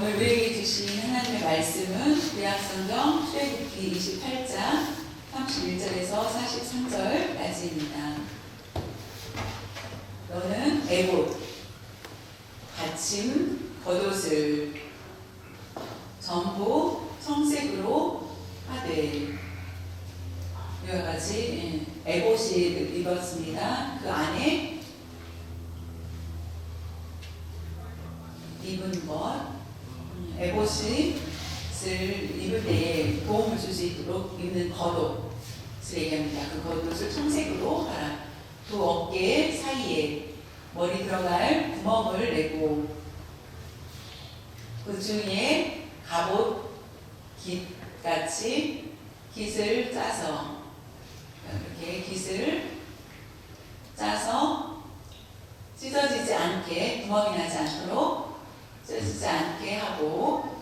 오늘 우리에게 주신 하나님의 말씀은 구약성경 출애굽기 28장 31절에서 43절까지입니다. 너는 에봇, 받침, 겉옷을 전부 청색으로 하되, 이와 같이 에봇이 입었습니다. 그 안에 입은 것, 에봇을 입을 때에 도움을 줄 수 있도록 입는 겉옷을 얘기합니다. 그 겉옷을 청색으로 하라. 두 어깨 사이에 머리 들어갈 구멍을 내고, 그 중에 갑옷 깃같이 깃을 짜서, 이렇게 깃을 짜서 찢어지지 않게, 구멍이 나지 않도록 찢어지지 않게 하고,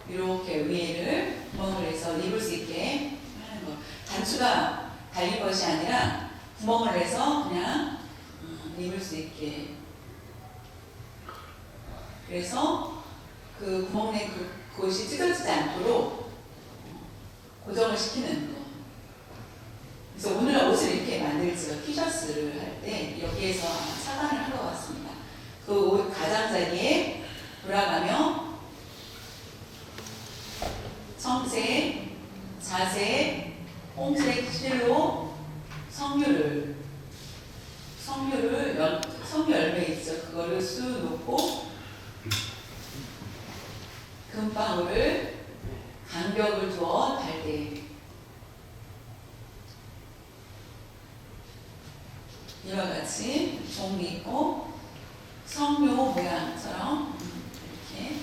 이렇게 위에를 구멍을 내서 입을 수 있게 하는 것. 단추가 달린 것이 아니라 구멍을 내서 그냥 입을 수 있게. 그래서 그 구멍 낸 그곳이 찢어지지 않도록 고정을 시키는 거. 그래서 오늘 옷을 이렇게 만들죠. 티셔츠를 할 때 여기에서 착안을 한 것 같습니다. 그 옷 가장자리에 돌아가며 청색, 자색, 홍색 실로 석류를 석류 열매 있죠. 그거를 쑥 놓고 금방울을 간격을 두어 달되, 이와 같이 종 있고 석류 모양처럼 이렇게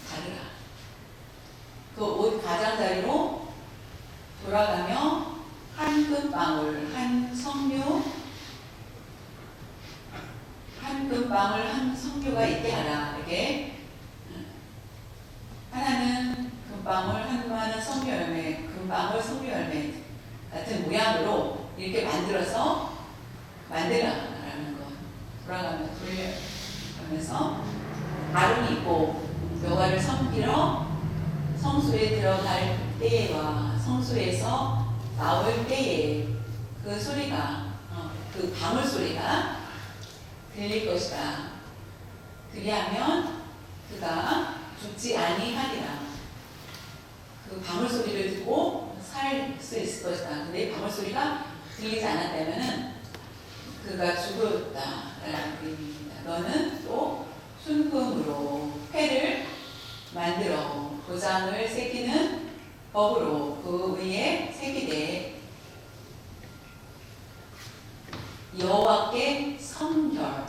다르라. 그 옷 가장자리로 돌아가며 한 금방울, 한 석류, 한 금방울, 한 석류가 있게 하라. 이렇게 하나는 금방울, 한마는 석류 열매, 금방울, 석류 열매 같은 모양으로 이렇게 만들어서 만들라라는 것. 돌아가면서 아론이 있고 여호와를 섬기러 성소에 들어갈 때와 성소에서 나올 때에 그 소리가, 그 방울 소리가 들릴 것이다. 그리하면 그가 죽지 아니하리라. 그 방울 소리를 듣고 살 수 있을 것이다. 근데 방울 소리가 들리지 않았다면은 그가 죽었다라는 의미입니다. 너는 또 순금으로 패를 만들어 도장을 새기는 법으로 그 위에 새기되, 여호와께 성결,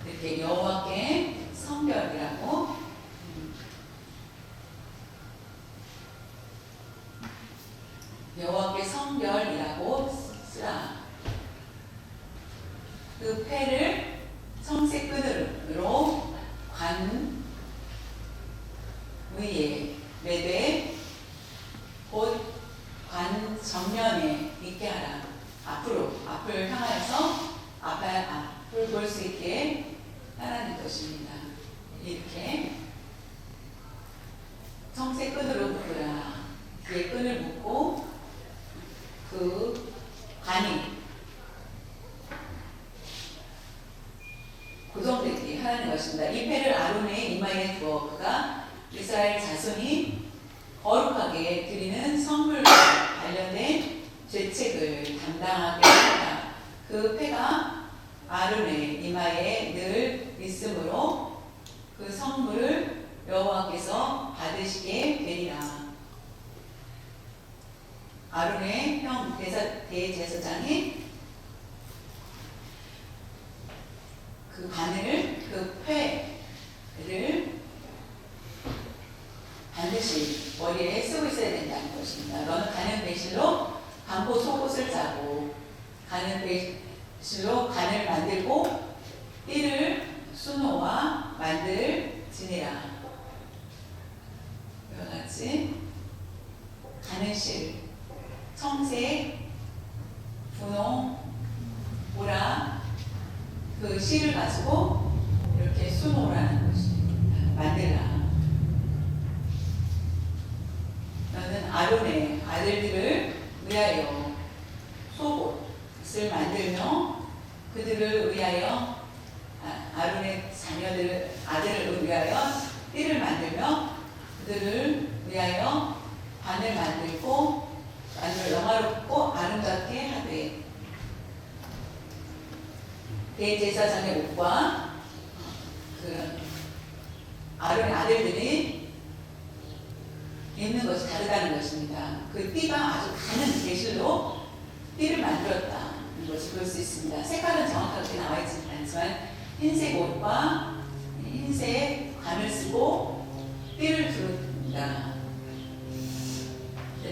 이렇게 여호와께 성결이라고, 여호와께 성결이라고 쓰라. 그 패를 청색 끈으로 관 위에 매되 곧 관 정면에 있게 하라. 앞을 향하여서 앞을 볼 수 있게 하라는 것입니다. 이렇게 청색 끈으로 묶으라. 뒤에 끈을 묶고 그 관이 고정되게 하라는 것입니다. 이 패를 아론의 이마에 두어 그가 이스라엘 자손이 거룩하게 드리는 성물과 관련된 죄책을 담당하게 하라. 그 패가 아론의 이마에 늘 있으므로 그 성물을 여호와께서 받으시게 되리라. 아론의 형 대제사장이 그 바늘, 그 패를 반드시 머리에 쓰고 있어야 된다는 것입니다. 너는 가는 배실로 반포 속옷을 짜고, 가는 배실로 간을 만들고 띠를 수노와 만들 지니라. 이와 같이 가는 실, 청색, 분홍, 보라, 그 실을 가지고 수놓으라는 것입니다. 만들라. 너는 아론의 아들들을 위하여 속옷을 만들며 그들을 위하여 아론의 아들을 위하여 띠를 만들며 그들을 위하여 관을 만들고 관을 영화롭고 아름답게 하되 대제사장의 옷과 그 아론의 아들들이 입는 것이 다르다는 것입니다. 그 띠가 아주 가는 계실로 띠를 만들었다는 것을 볼 수 있습니다. 색깔은 정확하게 나와 있지 않지만 흰색 옷과 흰색 관을 쓰고 띠를 두릅니다.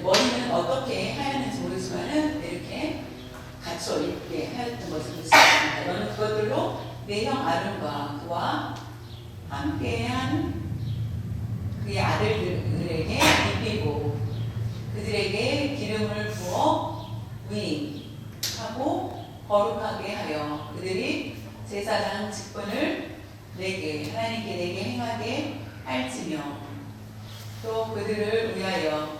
머리는 어떻게 하였는지 모르지만은 이렇게 갖춰 입게 하였던 것을 볼 수 있습니다. 너는 그것들로 내 형 아론과 그와 함께한 그의 아들들에게 입히고 그들에게 기름을 부어 위임하고 거룩하게 하여 그들이 제사장 직분을 하나님께 내게 행하게 할지며 또 그들을 위하여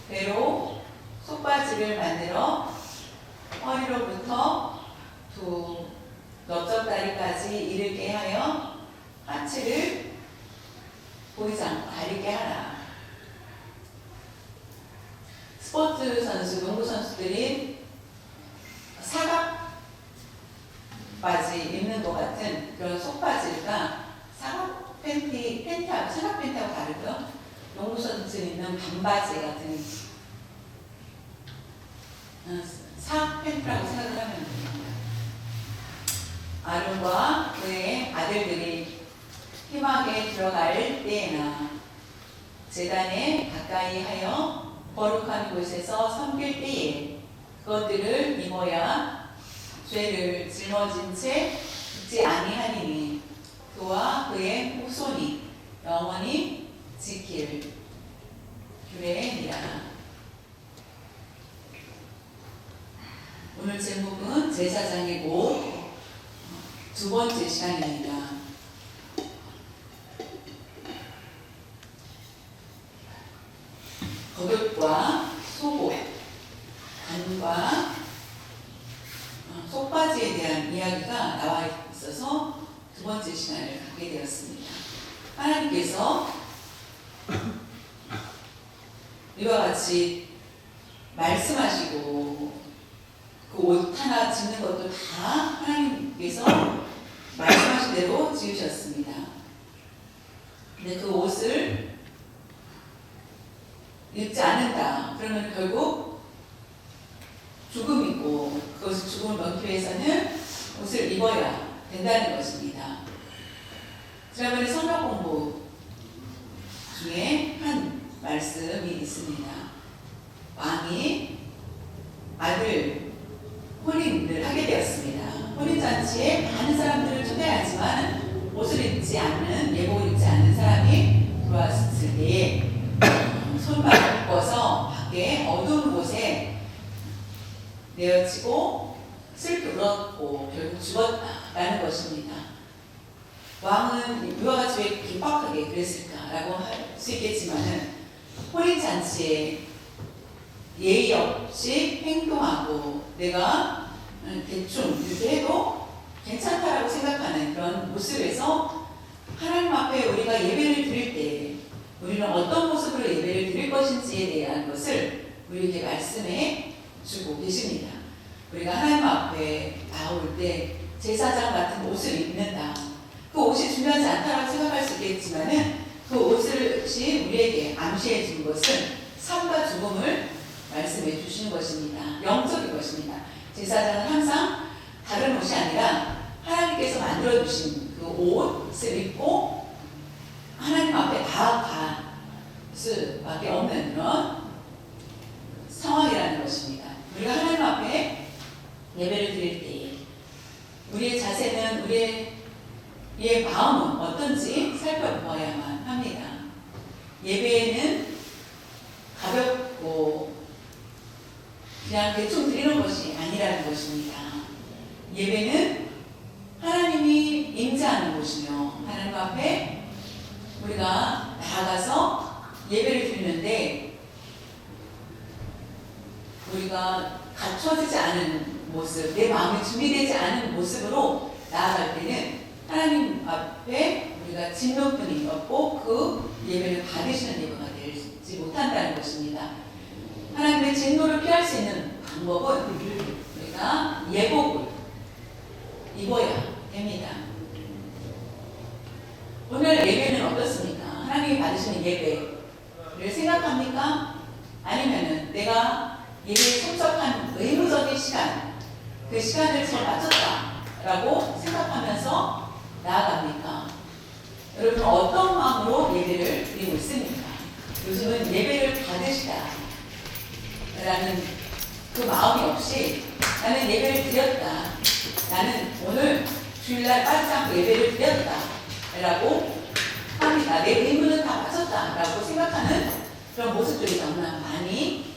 배로 속바지를 만들어 허리로부터 두 넓적다리까지 이르게 하여 하체를 보이지 않고 가리게 하라. 스포츠 선수, 농구 선수들이 사각 바지 입는 것 같은 그런 속바지가 사각 팬티하고 사각 팬티하고 다르고요. 농구 선수들이 입는 반바지 같은 사각 팬티라고 생각을 하면 됩니다. 아론과 그의 아들들이 희망에 들어갈 때에나 제단에 가까이 하여 거룩한 곳에서 섬길 때에 그것들을 입어야 죄를 짊어진 채 죽지 아니하리니 그와 그의 후손이 영원히 지킬 규례니라. 오늘 제목은 제사장의 옷 두 번째 시간입니다. 거격과 속옷, 관과 속바지에 대한 이야기가 나와 있어서 두 번째 시간을 갖게 되었습니다. 하나님께서 이와 같이 말씀하시고 그 옷 하나 짓는 것도 다 하나님께서 말씀하신 대로 지으셨습니다. 근데 그 옷을 입지 않는다. 그러면 결국 죽음이고 그것을 죽음을 넘기 위해서는 옷을 입어야 된다는 것입니다. 지난번에 성경 공부 중에 한 말씀이 있습니다. 왕이 아들 혼인을 하게 되었습니다. 혼인잔치에 많은 사람들을 초대하지만 옷을 입지 않는, 예복을 입지 않는 사람이 들어왔을 때에 손발을 묶어서 밖에 어두운 곳에 내어치고 슬피 울었고 결국 죽었다라는 것입니다. 왕은 이와 같이 왜 긴박하게 그랬을까라고 할 수 있겠지만은 혼인잔치에 예의 없이 행동하고 내가 대충 이렇게 해도 괜찮다라고 생각하는 그런 모습에서 하나님 앞에 우리가 예배를 드릴 때 우리는 어떤 모습으로 예배를 드릴 것인지에 대한 것을 우리에게 말씀해 주고 계십니다. 우리가 하나님 앞에 나올 때 제사장 같은 옷을 입는다. 그 옷이 중요하지 않다라고 생각할 수 있겠지만은 그 옷이 우리에게 암시해 준 것은 삶과 죽음을 말씀해 주시는 것입니다. 영적인 것입니다. 제사장은 항상 다른 옷이 아니라 하나님께서 만들어 주신 그 옷을 입고 하나님 앞에 다 수밖에 없는 그런 상황이라는 것입니다. 우리가 하나님 앞에 예배를 드릴 때 우리의 자세는 우리의 마음은 어떤지 살펴보아야만 합니다. 예배에는 가볍고 그냥 대충 드리는 것이 아니라는 것입니다. 예배는 하나님이 임재하는 곳이며 하나님 정결스럽지 않은 모습, 내 마음이 준비되지 않은 모습으로 나아갈 때는 하나님 앞에 우리가 진노뿐이 없고 그 예배를 받으시는 예배가 되지 못한다는 것입니다. 하나님의 진노를 피할 수 있는 방법은 우리가 예복을 입어야 됩니다. 오늘 예배는 어떻습니까? 하나님이 받으시는 예배를 생각합니까? 아니면은 내가 예배에 참석한 의무적인 시간, 그 시간을 잘 맞췄다라고 생각하면서 나아갑니까? 여러분 어떤 마음으로 예배를 드리고 있습니까? 요즘은 예배를 받으시다 라는 그 마음이 없이 나는 예배를 드렸다, 나는 오늘 주일날 빠지지 않고 예배를 드렸다 라고 합니다. 내 의무는 다 맞췄다 라고 생각하는 그런 모습들이 너무나 많이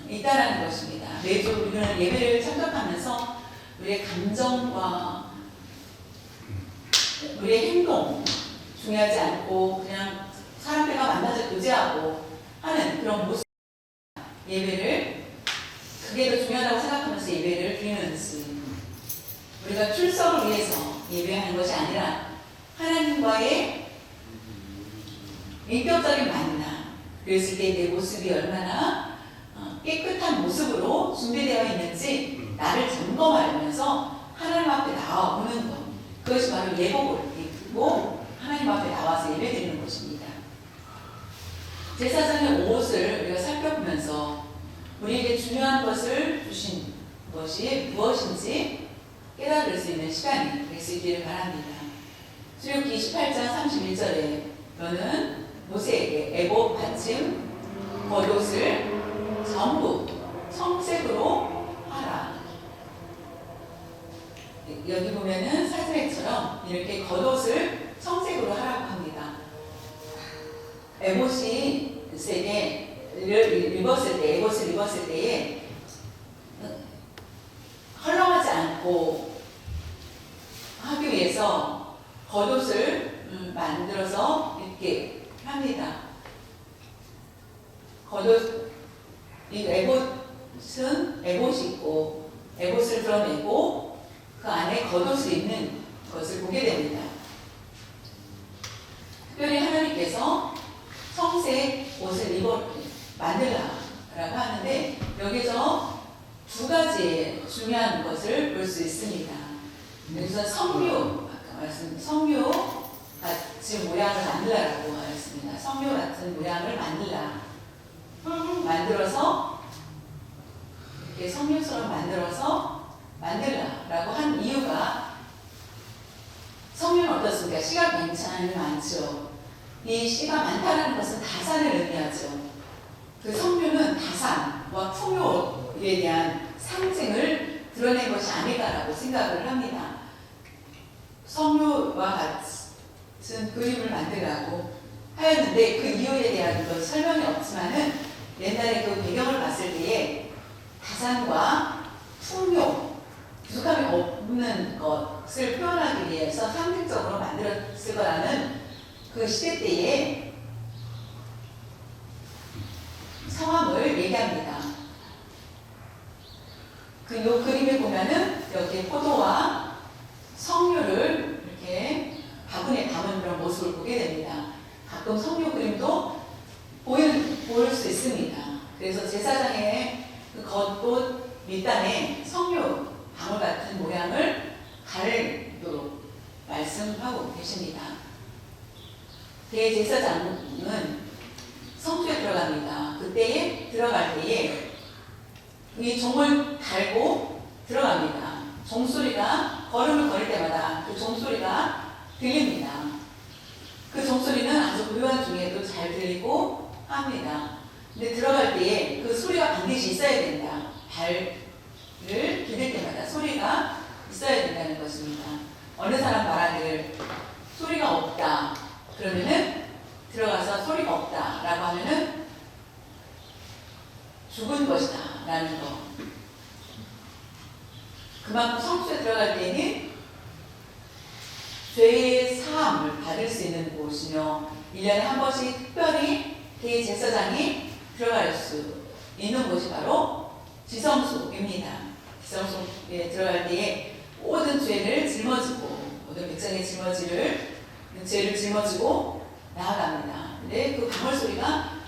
있다는 것입니다. 매주 우리는 예배를 참석하면서 우리의 감정과 우리의 행동 중요하지 않고 그냥 사람들과 만나서 교제하고 하는 그런 모습, 예배를 그게 더 중요하다고 생각하면서 예배를 드리는 것은 우리가 출석을 위해서 예배하는 것이 아니라 하나님과의 인격적인 만남, 그랬을 때 내 모습이 얼마나 깨끗한 모습으로 준비되어 있는지 나를 점검하면서 하나님 앞에 나와보는 것, 그것이 바로 예복을 입고 하나님 앞에 나와서 예배드리는 것입니다. 제사장의 옷을 우리가 살펴보면서 우리에게 중요한 것을 주신 것이 무엇인지 깨달을 수 있는 시간이 될 수 있기를 바랍니다. 출애굽기 28장 31절에 너는 모세에게 에봇, 받침, 겉옷을 전부 청색으로 하라. 여기 보면은 사진처럼 이렇게 겉옷을 청색으로 하라고 합니다. 에봇이 에봇을 입었을 때에 헐렁하지 않고 하기 위해서 겉옷을 만들어서 이렇게 합니다. 겉옷, 이 에봇은 에봇이 있고 에봇을 드러내고 그 안에 겉옷을 입는 것을 보게 됩니다. 특별히 하나님께서 청색 옷을 만들라라고 하는데 여기서 두 가지의 중요한 것을 볼 수 있습니다. 여기서 성묘, 아까 성묘 같은 모양을 만들라라고 하였습니다. 성묘 같은 모양을 만들어서 이렇게 성묘처럼 만들라라고 한 이유가, 성묘는 어떻습니까? 씨가 굉장히 많죠. 이 씨가 많다는 것은 다산을 의미하죠. 그 성묘는 다산과 풍요에 대한 상징을 드러낸 것이 아닐까라고 생각을 합니다. 성묘와 같은 그림을 만들라고 하였는데 그 이유에 대한 설명이 없지만은 옛날에 그 배경을 봤을 때에 다산과 풍요, 부족함이 없는 것을 표현하기 위해서 상징적으로 만들었을 거라는 그 시대 때에 성함을 얘기합니다. 요 그림을 보면은 여기에 포도와 석류를 이렇게 바구니에 담은 그런 모습을 보게 됩니다. 가끔 석류 그림도 보일 수 있습니다. 그래서 제사장의 그 겉옷 밑단에 석류 방울 같은 모양을 가리도록 말씀하고 계십니다. 대제사장은 성소에 들어갑니다. 그때에 들어갈 때에 이 종을 달고 들어갑니다. 종소리가, 걸음을 걸을 때마다 그 종소리가 들립니다. 그 종소리는 아주 고요한 중에도 잘 들리고 합니다. 근데 들어갈 때에 그 소리가 반드시 있어야 된다. 발을 디딜 때마다 소리가 있어야 된다는 것입니다. 어느 사람 말하기를 소리가 없다 그러면은, 들어가서 소리가 없다 라고 하면은 죽은 것이다 라는 거. 그만큼 성소에 들어갈 때는 죄의 사함을 받을 수 있는 곳이며 1년에 한 번씩 특별히 대제사장이 들어갈 수 있는 곳이 바로 지성소입니다. 지성소에 들어갈 때에 모든 죄를 짊어지고 모든 백성의 죄를 짊어지고 나아갑니다. 근데 그 방울 소리가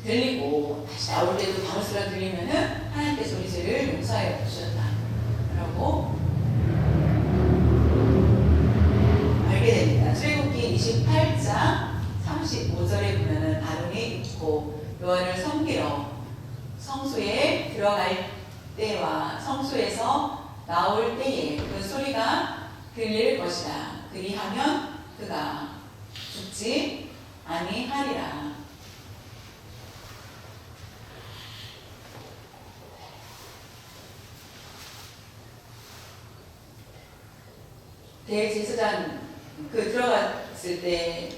들리고 다시 나올 때도 방울 소리가 들리면은 하나님께서 우리 죄를 용서하여 주셨다라고 알게 됩니다. 출애굽기 28장 35절에 보면은 아론이 입고 여호와를 섬기러 성소에 들어갈 때와 성소에서 나올 때에 그 소리가 들릴 것이다. 그리하면 그가 죽지 아니하리라. 대제사장 들어갔을 때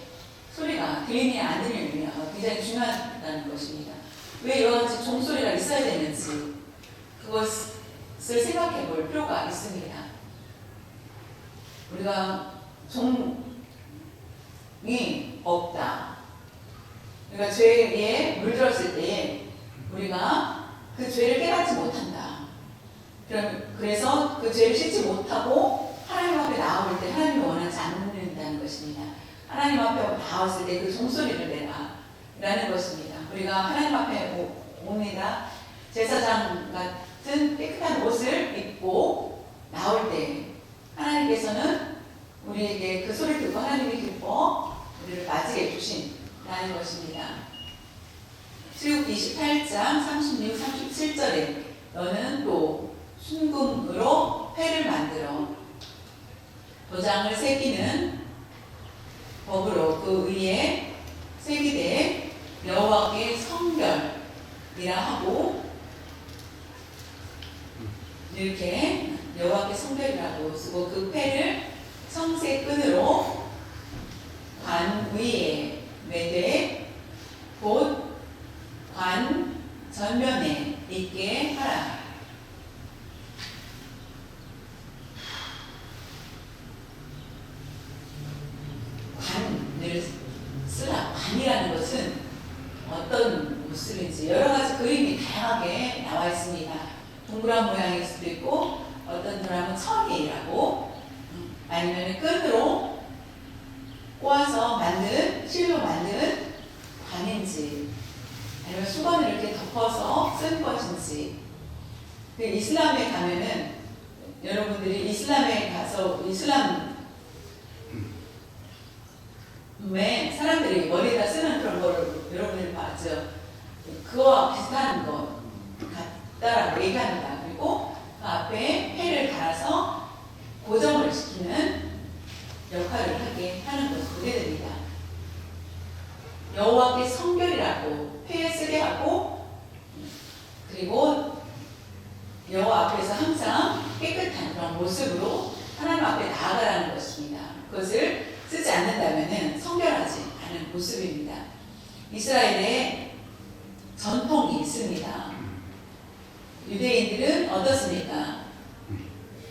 소리가 들리느냐 안 들리느냐가 굉장히 중요하다는 것입니다. 왜 여러 가지 종소리가 있어야 되는지 그것을 생각해 볼 필요가 있습니다. 우리가 종이 없다. 우리가 죄에 물들었을 때에 우리가 그 죄를 깨닫지 못한다. 그래서 그 죄를 씻지 못하고 하나님 앞에 나올 때 하나님이 원하지 않는다는 것입니다. 하나님 앞에 나왔을 때 그 종소리를 내라 라는 것입니다. 우리가 하나님 앞에 옵니다. 제사장 같은 깨끗한 옷을 입고 나올 때 하나님께서는 우리에게 그 소리를 듣고 하나님이 기뻐 우리를 맞이해 주신다는 것입니다. 출애굽기 28장 36, 37절에 너는 또 순금으로 패를 만들어 도장을 새기는 법으로 그 위에 새기되 여호와께 성결이라 하고 이렇게 여호와께 성결이라고 쓰고 그 패를 청새끈으로 관 위에 매되 곧 관 전면에 있게 하라. 관을 쓰라. 관이라는 것은 어떤 모습인지 여러 가지 그림이 다양하게 나와 있습니다. 동그란 모양일 수도 있고 어떤 사람은 천이라고 아니면 끈으로 꼬아서 만든 실로 만든 관인지 아니면 수건을 이렇게 덮어서 쓴 것인지. 이슬람에 가면은 여러분들이 이슬람에 가서 이슬람에 사람들이 머리에다 쓰는 그런 거를 여러분들이 봤죠. 그거와 비슷한 것 같다라고 얘기합니다. 그리고 그 앞에 패를 갈아서 고정을 시키는 역할을 하게 하는 것을 보게 됩니다. 여호와께 성결이라고 패에 쓰게 하고 그리고 여호와 앞에서 항상 깨끗한 그런 모습으로 하나님 앞에 나아가라는 것입니다. 그것을 쓰지 않는다면 성결하지 않은 모습입니다. 이스라엘에 전통이 있습니다. 유대인들은 어떻습니까?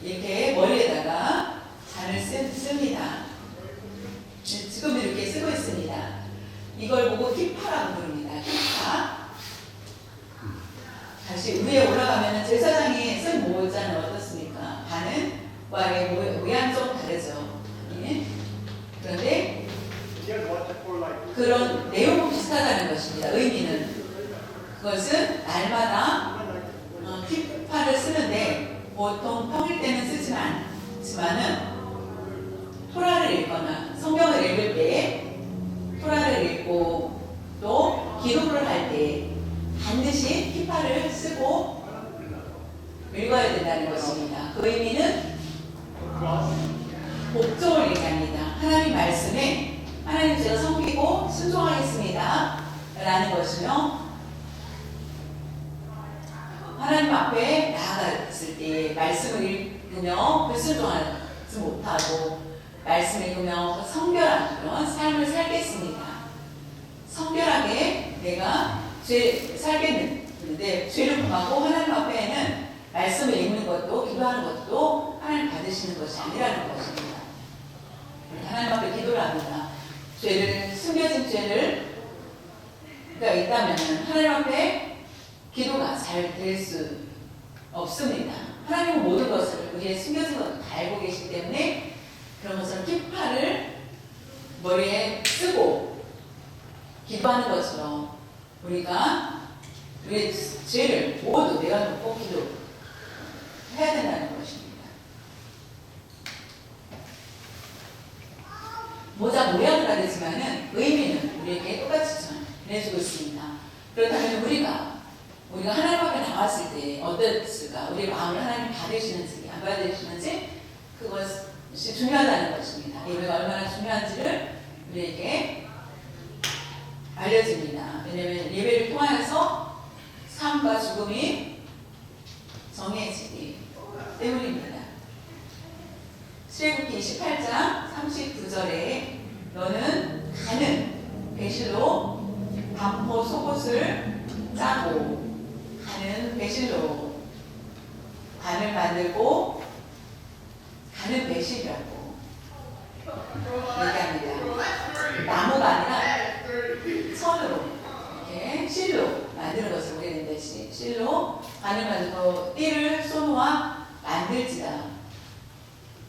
이렇게 머리에다가 잔을 씁니다. 지금 이렇게 쓰고 있습니다. 이걸 보고 키파라고 부릅니다. 키파. 다시 위에 올라가면 제사장이 쓴 모자는 어떻습니까? 반은 와의 모양 좀 다르죠. 예? 그런데 그런 내용은 비슷하다는 것입니다. 의미는 그것은 날마다 키파를 쓰는데 보통 평일 때는 쓰지만 않지만은 토라를 읽거나 성경을 읽을 때 토라를 읽고 또 기도를 할 때 반드시 키파를 쓰고 읽어야 된다는 것입니다. 그 의미는 복종을 얘기합니다. 하나님 말씀에 하나님 제가 섬기고 순종하겠습니다 라는 것이며 하나님 앞에 나아갔을 때 말씀을 읽으며 불순종하지 못하고 말씀을 읽으며 성결한 그런 삶을 살겠습니다. 성결하게 내가 살겠는데 죄를 범하고 하나님 앞에는 말씀을 읽는 것도 기도하는 것도 하나님 받으시는 것이 아니라는 것입니다. 하나님 앞에 기도를 합니다. 숨겨진 죄가 있다면 하나님 앞에 기도가 잘 될 수 없습니다. 하나님은 모든 것을 우리의 숨겨진 것을 다 알고 계시기 때문에 그런 것처럼 기파를 머리에 쓰고 기도하는 것처럼 우리가 우리의 죄를 모두 내어놓고 기도해야 된다는 것입니다. 모자 모양은 다르지만은 의미는 우리에게 똑같이 전해주고 있습니다. 그렇다면 우리가 하나님 앞에 나왔을 때 어땠을까? 우리의 마음을 하나님 받으시는지 안 받으시는지 그것이 중요하다는 것입니다. 예배가 얼마나 중요한지를 우리에게 알려집니다. 왜냐하면 예배를 통하여서 삶과 죽음이 정해지기 때문입니다. 출애굽기 28장 39절에 너는 가는 배실로 반포 속옷을 짜고 가는 배실로 관을 만들고 가는 배실이라고 얘기합니다. 나무가 아니라 천으로 이렇게 실로 만드는 것을 보게 된다. 실로 관을 만들고 띠를 쏘놓아 만들지다.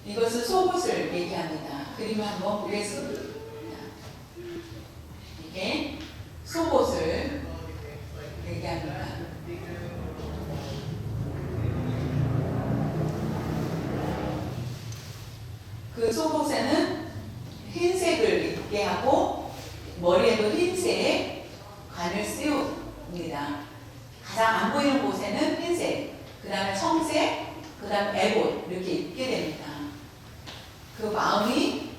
이것은 속옷을 얘기합니다. 그림을 한번 보겠습니다. 이게 속옷을 얘기합니다. 그 속옷에는 흰색을 입게 하고 머리에도 흰색 관을 씌웁니다. 가장 안 보이는 곳에는 흰색, 그 다음에 청색, 그 다음에 애봇 이렇게 입게 됩니다. 그 마음이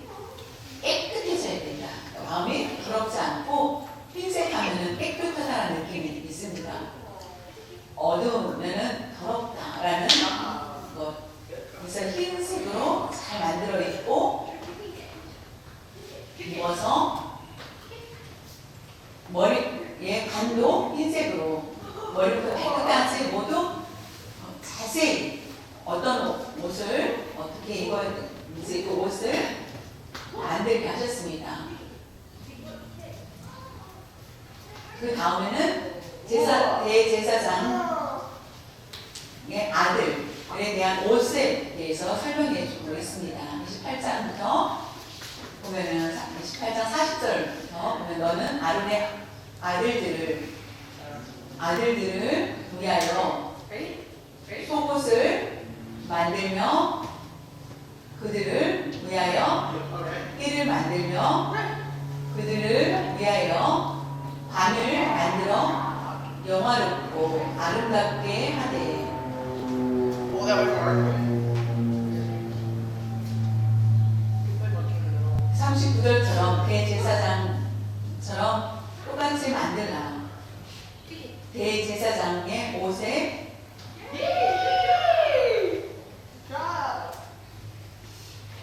깨끗해져야 된다. 마음이 더럽지 않고 흰색 하면은 깨끗하다는 느낌이 있습니다. 어두우면은 더럽다라는 것. 그래서 흰색으로 잘 만들어 있고 입어서 머리에 관도 흰색으로 머리부터 발끝까지 모두 자세히 어떤 옷을 어떻게 입어야 되는지 그 옷을 만들게 하셨습니다. 그 다음에는 대제사장의 아들에 대한 옷에 대해서 설명해 주고 있습니다. 28장부터 보면은 28장 40절부터 보면 너는 아론의 아들들을 위하여 속옷을 만들며 그들을 위하여 띠를 만들며 그들을 위하여 관을 만들어 영화롭고 아름답게 하되 39절처럼 대제사장처럼 똑같이 만들라. 대제사장의 옷에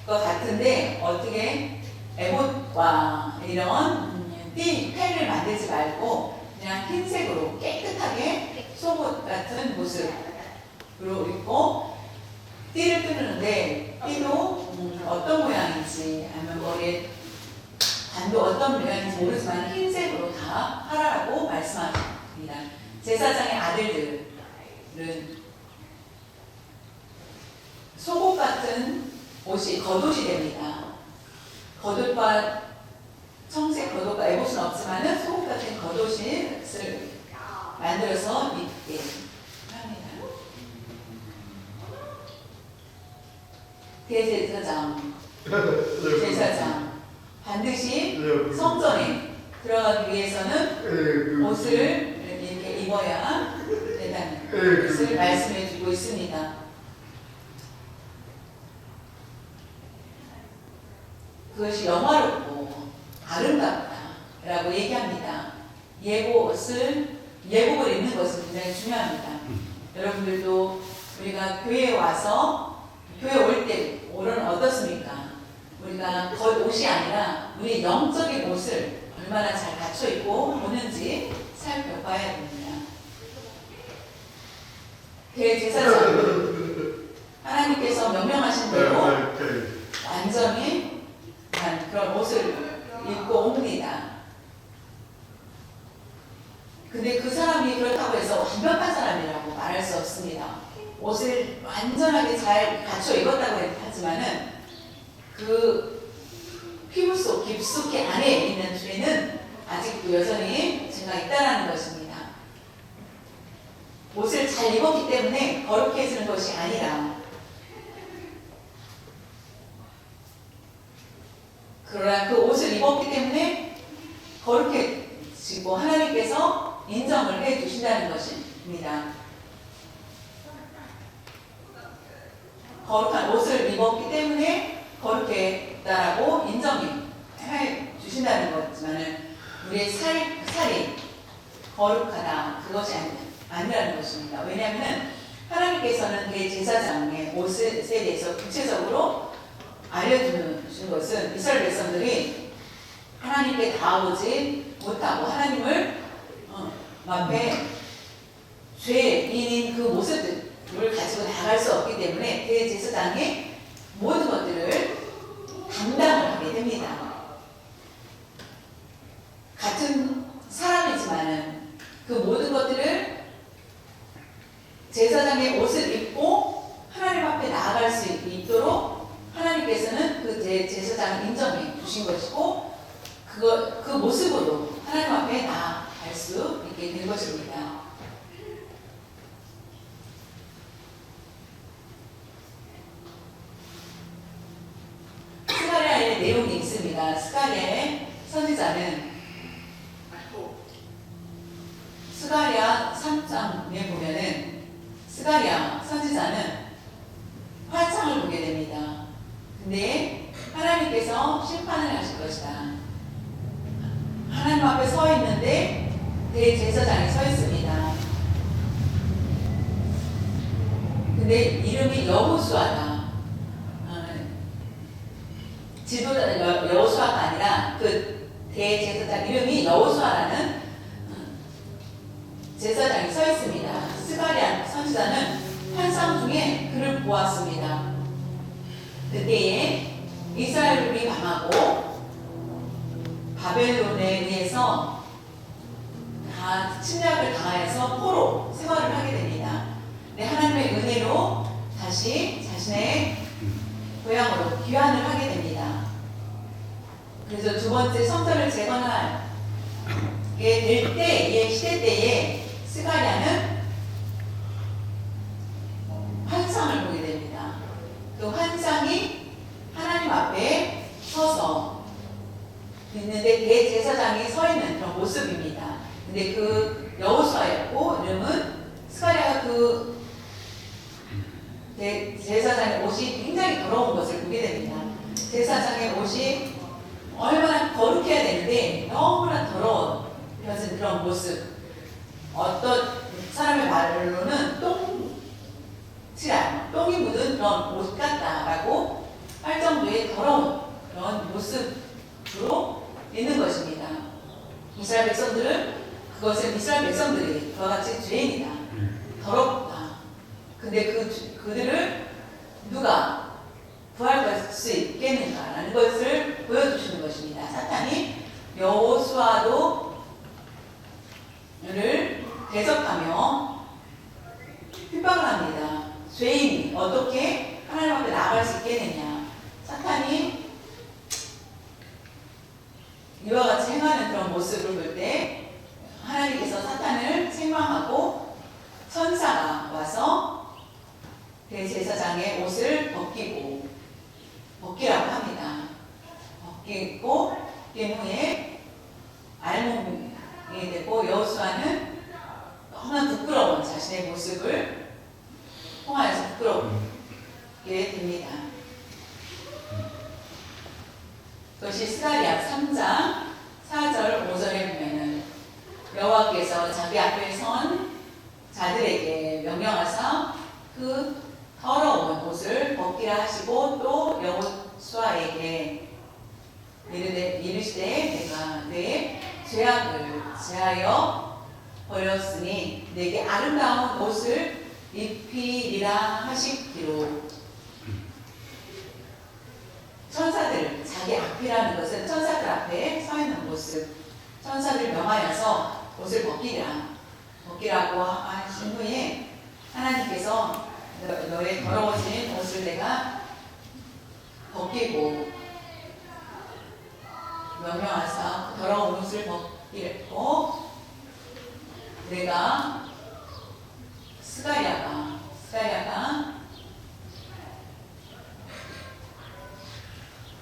것 같은데 어떻게 에봇과 이런 띠를 만들지 말고 그냥 흰색으로 깨끗하게 속옷 같은 모습으로 입고 띠를 뜯는데 띠도 어떤 모양인지 아니면 머리에 반도 어떤 모양인지 모르지만 흰색으로 다 하라고 말씀하십니다. 제사장의 아들들은 속옷 같은 옷이 겉옷이 됩니다. 겉옷과 청색 겉옷과 에봇은 없지만은 속옷 같은 겉옷을 만들어서 입게 합니다. 대제사장 반드시 성전에 들어가기 위해서는 옷을 이렇게 입어야 된다는 것을 말씀해 주고 있습니다. 그것이 영화롭고 아름답다라고 얘기합니다. 예복을 입는 것은 굉장히 중요합니다. 여러분들도 우리가 교회에 와서 교회 올 때 오늘은 어떻습니까? 우리가 겉옷이 아니라 우리 영적인 옷을 얼마나 잘 갖춰 입고 오는지 살펴봐야 됩니다. 대제사장 하나님께서 명령하신 대로 완전히 그런 옷을 입고 옵니다. 근데 그 사람이 그렇다고 해서 완벽한 사람이라고 말할 수 없습니다. 완전하게 잘 갖춰 입었다고 하지만은 그 피부 속 깊숙이 안에 있는 죄는 아직도 여전히 죄가 있다라는 것입니다. 옷을 잘 입었기 때문에 거룩해지는 것이 아니라, 그러나 그 옷을 입었기 때문에 거룩해지고 하나님께서 인정을 해 주신다는 것입니다. 거룩한 옷을 입었기 때문에 거룩했다라고 인정해 주신다는 거지만은 우리의 살이 거룩하다, 그것이 아니라는 것입니다. 왜냐하면 하나님께서는 대제사장의 옷에 대해서 구체적으로 알려주는 것은 이스라엘 백성들이 하나님께 닿아오지 못하고 하나님을 앞에 죄인인 그 모습을 가지고 나아갈 수 없기 때문에 대제사장의 모든 것들을 담당을 하게 됩니다. 같은 사람이지만은 그 모든 것들을 제사장의 옷을 입고 하나님 앞에 나아갈 수 있도록 하나님께서는 그 제사장을 인정해 주신 것이고, 그 모습으로 하나님 앞에 나아갈 수 있게 된 것입니다. 스가랴의 내용이 있습니다. 스가랴의 선지자는 스가랴 3장에 보면은 스가랴 선지자는 환상을 보게 됩니다. 근데 하나님께서 심판을 하실 것이다. 하나님 앞에 서 있는데 대제사장이 서 있습니다. 근데 이름이 여호수아다. 지도자 여호수아가 아니라 그 대제사장 이름이 여호수아라는 제사장이 서 있습니다. 스가랴 선지자는 환상 중에 그를 보았습니다. 그때에 이스라엘이 망하고 바벨론에 의해서 다 침략을 당하여서 포로 생활을 하게 됩니다. 근데 하나님의 은혜로 다시 자신의 고향으로 귀환을 하게 됩니다. 그래서 두 번째 성전을 재건하게 될 때의 시대 때에 스가랴는 환상을 보게 됩니다. 그 환상이 하나님 앞에 서서 있는데 대제사장이 서 있는 그런 모습입니다. 근데 그 여호수아였고, 이름은 스가랴가 그 제사장의 옷이 굉장히 더러운 것을 보게 됩니다. 제사장의 옷이 얼마나 거룩해야 되는데 너무나 더러워진 그런 모습. 어떤 사람의 말로는 똥이 묻은 그런 옷 같다라고 할 정도의 더러운 그런 모습으로 있는 것입니다. 이스라엘 백성들은 그것은 이스라엘 백성들이 그와 같이 죄인이다, 더럽다. 근데 그들을 누가 부활할 수 있겠는가라는 것을 보여주시는 것입니다. 사탄이 여호수아를 대적하며 핍박을 합니다. 죄인이 어떻게 하나님 앞에 나아갈 수 있겠느냐. 사탄이 이와 같이 행하는 그런 모습을 볼 때 하나님께서 사탄을 책망하고 천사가 와서 대제사장의 옷을 벗기라고 합니다. 벗기고 후에 알몸이 되고 여호수아는 너무나 부끄러운 자신의 모습을 통하여서 부끄럽게 됩니다. 그것이 스가랴 3장 4절 5절에 보면은 여호와께서 자기 앞에 선 자들에게 명령하사 그 더러운 옷을 벗기라 하시고, 또 여호수아에게 이르시되 내가 내 죄악을 제하여 버렸으니 내게 아름다운 옷을 입히리라 하시기로. 천사들, 자기 앞이라는 것은 천사들 앞에 서 있는 모습, 천사들 명하여서 옷을 벗기라고 하신 후에 하나님께서 너의 더러워진 옷을 내가 벗기고 명령하사 그 더러운 옷을 벗기고 내가 스가랴가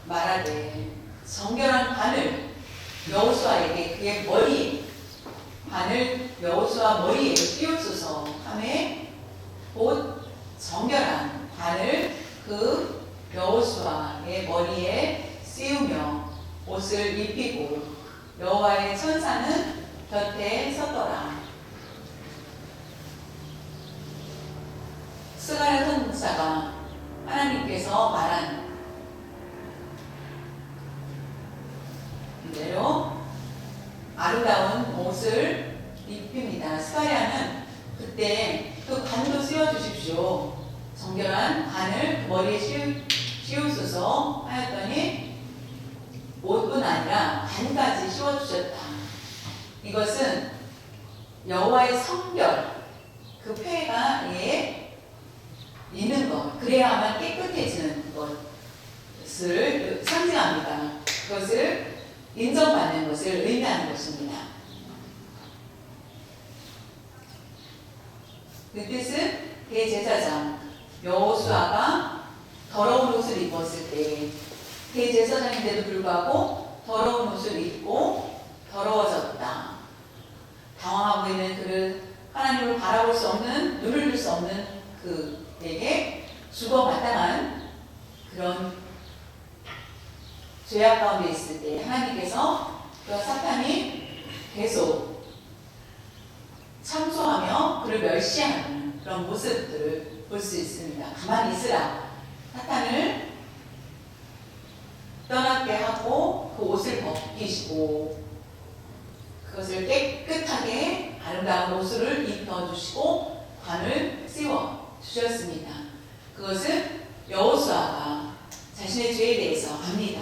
말하되 정결한 관을 여호수아에게 그의 머리에 관을 여호수아 머리에 씌우소서 하매 곧 정결한 관을 그 여호수아의 머리에 씌우며 옷을 입히고 여호와의 천사는 곁에 섰더라. 스가랴 선지자가 하나님께서 말한 대로 아름다운 옷을 입힙니다. 스가랴는 그때 그 관도 씌워주십시오. 정결한 관을 머리에 씌우소서 하였더니 옷뿐 아니라 관까지 씌워주셨다. 이것은 여호와의 성결, 그 폐가 있는 것, 그래야만 깨끗해지는 것을 상징합니다. 그것을 인정받는 것을 의미하는 것입니다. 그 뜻은 대제사장 여호수아가 더러운 옷을 입었을 때 대제사장인데도 불구하고 더러운 옷을 입고 더러워졌다. 당황하고 있는 그를 하나님을 바라볼 수 없는, 눈을 들 수 없는 그에게 죽어 마땅한 그런 죄악 가운데 있을 때 하나님께서 그 사탄이 계속 참소하며 그를 멸시하는 그런 모습들을 볼 수 있습니다. 가만히 있으라. 사탄을 떠나게 하고 그 옷을 벗기시고 그것을 깨끗하게 아름다운 옷을 입혀주시고 관을 씌워 주셨습니다. 그것은 여호수아가 자신의 죄에 대해서 압니다.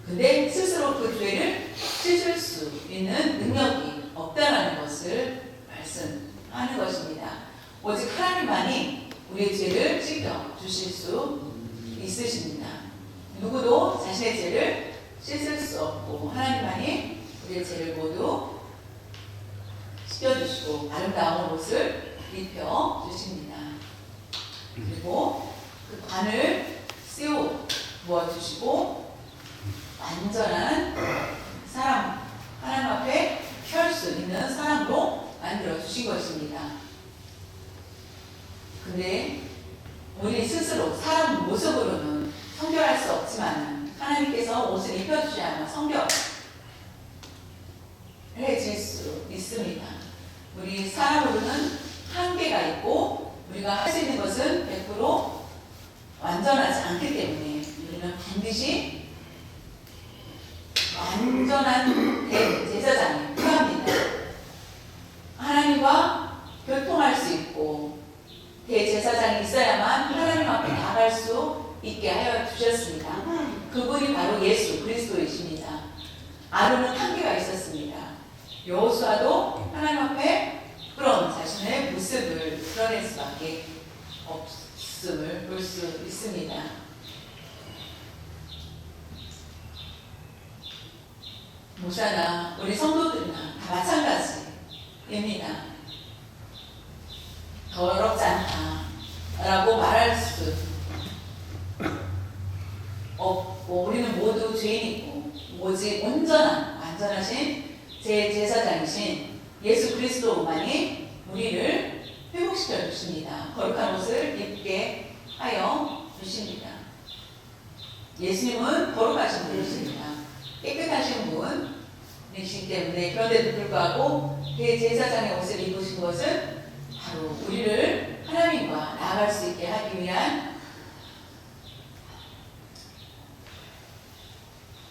근데 스스로 그 죄를 씻을 수 있는 능력이 없다라는 것을 말씀하는 것입니다. 오직 하나님만이 우리의 죄를 씻겨 주실 수 있으십니다. 누구도 자신의 죄를 씻을 수 없고 하나님만이 우리의 죄를 모두 씻겨주시고 아름다운 옷을 입혀 주십니다. 그리고 그 관을 씌워 부어주시고 완전한 사람, 하나님 앞에 펼 수 있는 사람으로 만들어 주신 것입니다. 근데 우리 스스로 사람 모습으로는 성결할 수 없지만 하나님께서 옷을 입혀주셔야만 성결해질 수 있습니다. 우리 사람으로는 한계가 있고 우리가 할 수 있는 것은 100% 완전하지 않기 때문에 우리는 반드시 완전한 대제사장이 필요합니다. 하나님과 교통할 수 있고 대제사장이 있어야만 하나님 앞에 나아갈 수 있게 하여 주셨습니다. 그분이 바로 예수 그리스도이십니다. 아론은 한계가 있었습니다. 여호수아도 하나님 앞에 부끄러운 자신의 모습을 드러낼 수밖에 없음을 볼 수 있습니다. 목사나 우리 성도들이나 다 마찬가지입니다. 더럽지 않다라고 말할 수 없고 우리는 모두 죄인이고 오직 온전한 완전하신 제사장이신 예수 그리스도만이 우리를 회복시켜 주십니다. 거룩한 옷을 입게 하여 주십니다. 예수님은 거룩하신 분이십니다. 깨끗하신 분이시기 때문에 그런데도 불구하고 대제사장의 옷을 입으신 것은 바로 우리를 하나님과 나아갈 수 있게 하기 위한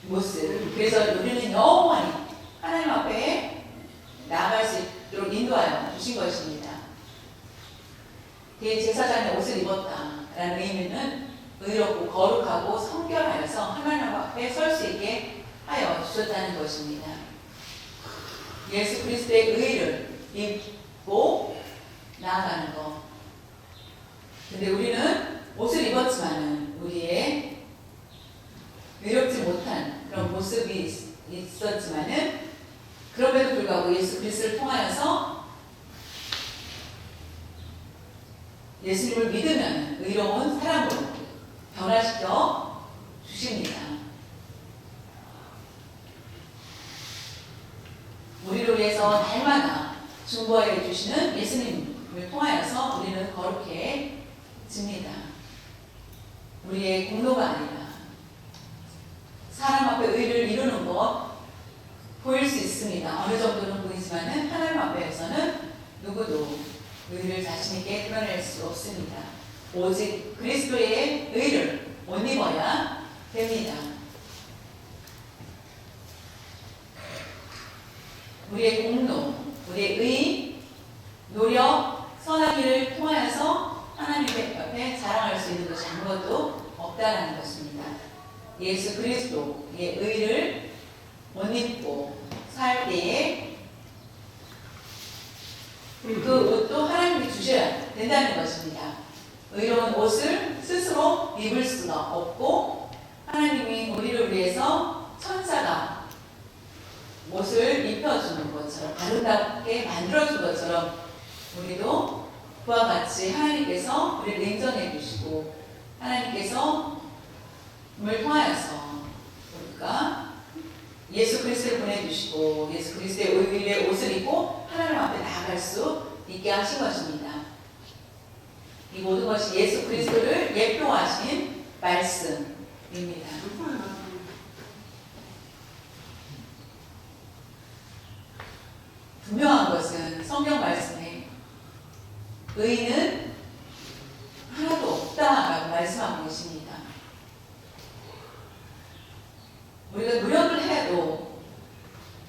모습. 그래서 우리는 영원히 하나님 앞에 나아갈 수 있도록 인도하여 주신 것입니다. 대제사장의 옷을 입었다라는 의미는 의롭고 거룩하고 성결하여서 하나님 앞에 설 수 있게 하여 주셨다는 것입니다. 예수 그리스도의 의를 입고 나아가는 것. 근데 우리는 옷을 입었지만은 우리의 의롭지 못한 그런 모습이 있었지만은 그럼에도 불구하고 예수 그리스도를 통하여서 예수님을 믿으면 의로운 사람으로 변화시켜 주십니다. 우리를 위해서 날마다 중보하여 주시는 예수님을 통하여서 우리는 거룩해집니다. 우리의 공로가 아니라 사람 앞에 의를 이루는 것 보일 수 있습니다. 어느 정도는 보이지만은 하나님 앞에서는 누구도 의를 자신있게 드러낼 수 없습니다. 오직 그리스도의 의를 옷 입어야 됩니다. 우리의 공로, 우리의 의, 노력, 선한 일을 통하여서 하나님 앞에 자랑할 수 있는 것이 아무것도 없다는 것입니다. 예수 그리스도의 의를 옷 입고 살 때에 그 옷도 하나님이 주셔야 된다는 것입니다. 의로운 옷을 스스로 입을 수가 없고 하나님이 우리를 위해서 천사가 옷을 입혀주는 것처럼 아름답게 만들어준 것처럼 우리도 그와 같이 하나님께서 우리를 인정해 주시고 하나님께서 을 통하여서 우리가 예수 그리스도를 보내주시고 예수 그리스도의 의의 옷을 입고 하나님 앞에 나아갈 수 있게 하신 것입니다. 이 모든 것이 예수 그리스도를 예표하신 말씀입니다. 분명한 것은 성경 말씀에 의인은 하나도 없다라고 말씀하고 계십니다. 우리가 노력을 해도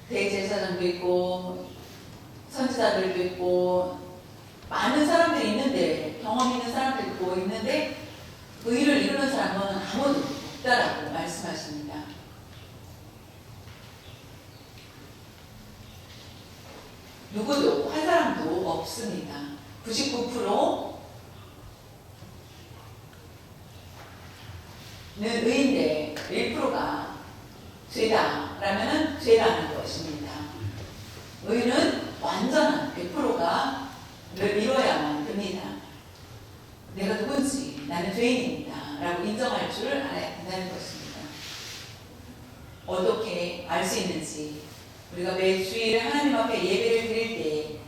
대제사장도 있고 선지자들도 있고 많은 사람들이 있는데 경험 있는 사람들도 있는데 의를 이루는 사람은 아무도 없다라고 말씀하십니다. 누구도 한 사람도 없습니다. 99%는 의인데 1%가 죄다라면 죄라는 것입니다. 의는 완전한 100%가 를 이루어야만 됩니다. 내가 누군지 나는 죄인입니다 라고 인정할 줄 알아야 된다는 것입니다. 어떻게 알 수 있는지 우리가 매 주일 하나님 앞에 예배를 드릴 때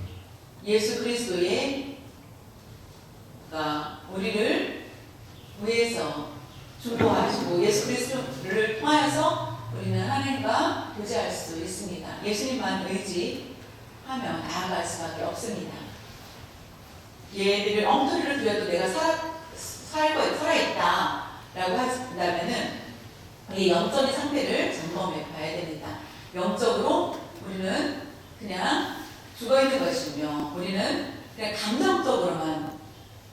예수 그리스도의 우리를 위해서 중보하시고 예수 그리스도를 통하여서 우리는 하나님과 교제할 수 있습니다. 예수님만 의지하며 나아갈 수밖에 없습니다. 얘들을 엉터리로 두어도 내가 살아있다 라고 한다면은 이 영적인 상태를 점검해 봐야 됩니다. 영적으로 우리는 그냥 죽어있는 것이며 우리는 그냥 감정적으로만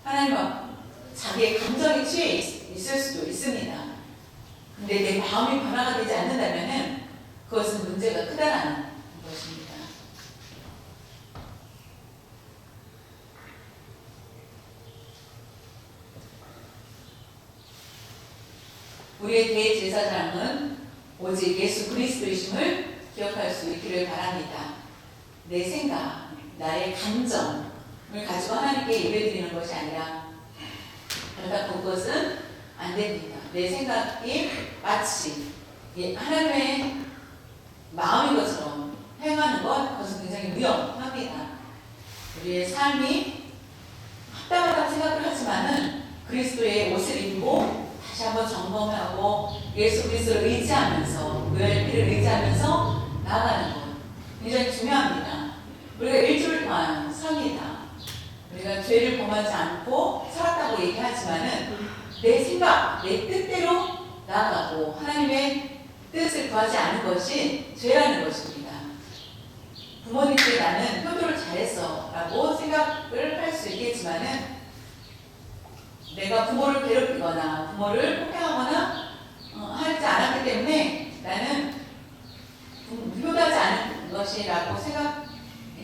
하나님 앞 자기의 감정에 취해 있을 수도 있습니다. 근데 내 마음이 변화가 되지 않는다면은 그것은 문제가 크다라는 것입니다. 우리의 대제사장은 오직 예수 그리스도이심을 기억할 수 있기를 바랍니다. 내 생각, 나의 감정을 가지고 하나님께 예배드리는 것이 아니라 그러다 그것은 안 됩니다. 내 생각이 마치 하나님의 마음인 것처럼 행하는 것, 그것은 굉장히 위험합니다. 우리의 삶이 합당하다고 생각을 하지만은 그리스도의 옷을 입고 다시 한번 점검하고 예수 그리스도를 의지하면서 의의 피를 의지하면서 나아가는 것 굉장히 중요합니다. 우리가 일주일 동안 삽니다. 우리가 죄를 범하지 않고 살았다고 얘기하지만은 내 생각, 내 뜻대로 나아가고 하나님의 뜻을 구하지 않은 것이 죄라는 것입니다. 부모님께 나는 효도를 잘했어 라고 생각을 할 수 있겠지만은 내가 부모를 괴롭히거나 부모를 폭행하거나 하지 않았기 때문에 나는 효도하지 않은 것이라고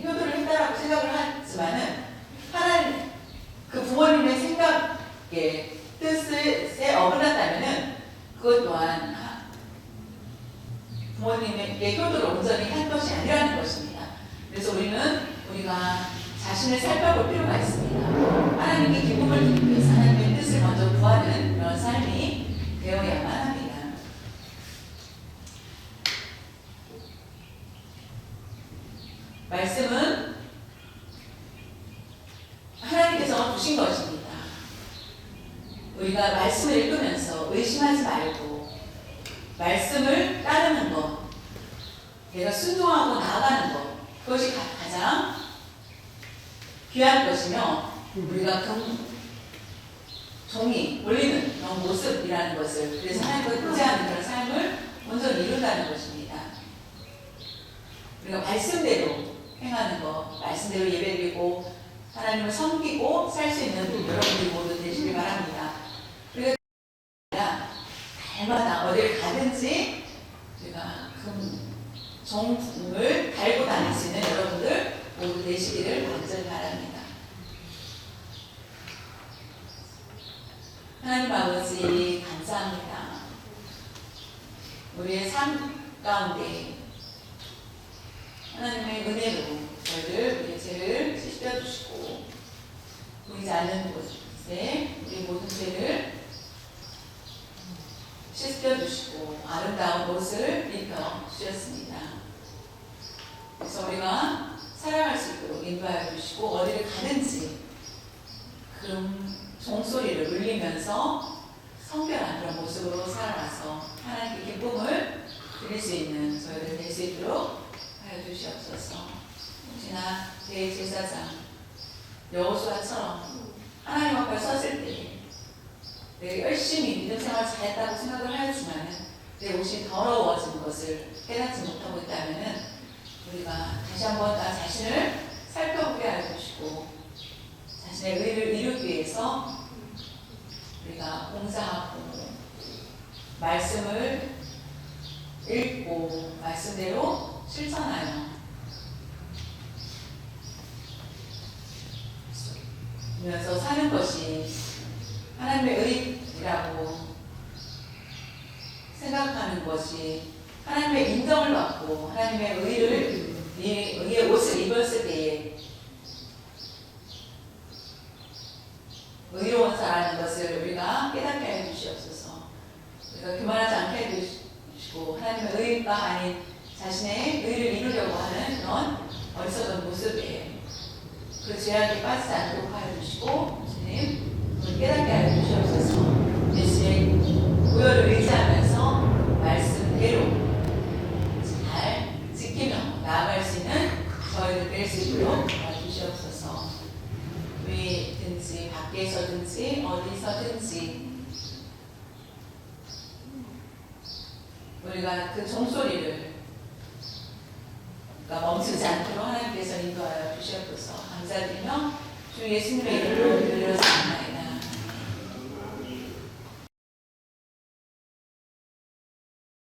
효도를 했다라고 생각을 하지만은 하나님 그 부모님의 생각 뜻에 어긋났다면은 그것 또한 부모님에게 효도를 온전히 한 것이 아니라는 것입니다. 그래서 우리가 자신을 살펴볼 필요가 있습니다. 하나님께 기쁨을 드리기 위해서 하나님의 뜻을 먼저 구하는 그런 삶이 되어야만 합니다. 말씀은 하나님께서 주신 것입니다. 우리가 말씀을 읽으면서 의심하지 말고 말씀을 따르는 것, 내가 순종하고 나아가는 것, 그것이 가장 귀한 것이며 우리가 종이 올리는 그런 모습이라는 것을, 그래서 하나님을 의지하는 그런 삶을 온전히 이룬다는 것입니다. 우리가 말씀대로 행하는 것, 말씀대로 예배드리고 하나님을 섬기고 살 수 있는 여러분들이 모두 되시길 바랍니다. 우리가 날마다 어디를 가든지 우리가 종을 달고 다닐 수 있는 여러분들 모두 되시기를 간절히 바랍니다. 하나님 아버지 감사합니다. 우리의 삶 가운데 하나님의 은혜로 우리의 죄를 씻겨주시고 보이지 않는 곳에 우리 모든 죄를 씻겨주시고 아름다운 옷을 입혀주셨습니다. 그래서 우리가 살아갈 수 있도록 인도하여 주시고 어디를 가든지 그런 종소리를 울리면서 성결한 그런 모습으로 살아가서 하나님께 기쁨을 드릴 수 있는 저희들 될 수 있도록 하여 주시옵소서. 혹시나 대제사장 여호수아처럼 하나님 앞에 섰을 때 내가 열심히 믿음 생활 잘했다고 생각을 하였지만 내 옷이 더러워진 것을 깨닫지 못하고 있다면 우리가 다시 한번 나 자신을 살펴보게 하여 주시고 자신의 의를 이루기 위해서 우리가 봉사하고 말씀을 읽고 말씀대로 실천하여 그러면서 사는 것이 하나님의 의라고 생각하는 것이 하나님의 인정을 받고 하나님의 의의 옷을 입었을 때에 의로운 자라는 것을 우리가 깨닫게 해 주시옵소서. 우리가 교만하지 않게 해 주시고 하나님의 의가 아닌 자신의 의를 이루려고 하는 그런 어리석은 모습에 그 죄악에 빠지지 않도록 하여 주시고 주님 우리 깨닫게 하여 주시옵소서. 예수의 보혈을 의지하면서 말씀대로 잘 지키며 나아갈 수 있는 저희들 될 수 있도록 도와주시옵소서. 위든지 밖에서든지 어디서든지 우리가 그 종소리를 멈추지 않도록 하나님께서 인도하여 주시옵소서. 감사드리며 주 예수님의 이름으로 기도드렸습니다.